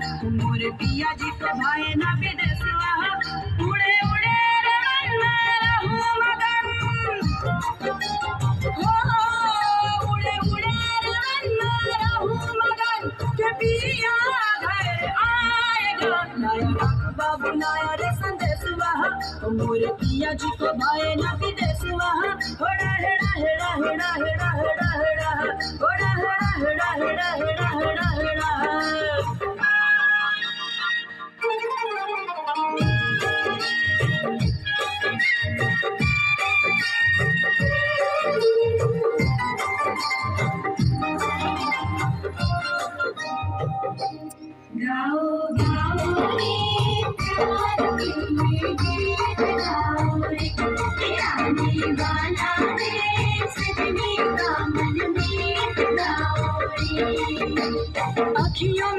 मोरे पिया जी को भाई ना विदेशवा उड़े उड़े रे रहू मगन हो उड़े उड़े रे रहू मगन के पिया घर आएगा नया बाबू नया रे संदेशवा मोरे पिया जी को भाई ना विदेशवा होड़ा हेड़ा हेड़ा हेड़ा हेड़ा हेड़ा हेड़ा होड़ा हेड़ा हेड़ा हेड़ा हेड़ा हेड़ा हेड़ा गाओ गाओ रे प्यार में गीत गाओ रे रानी वाला रे सजनी का मन में गाओ रे अखियों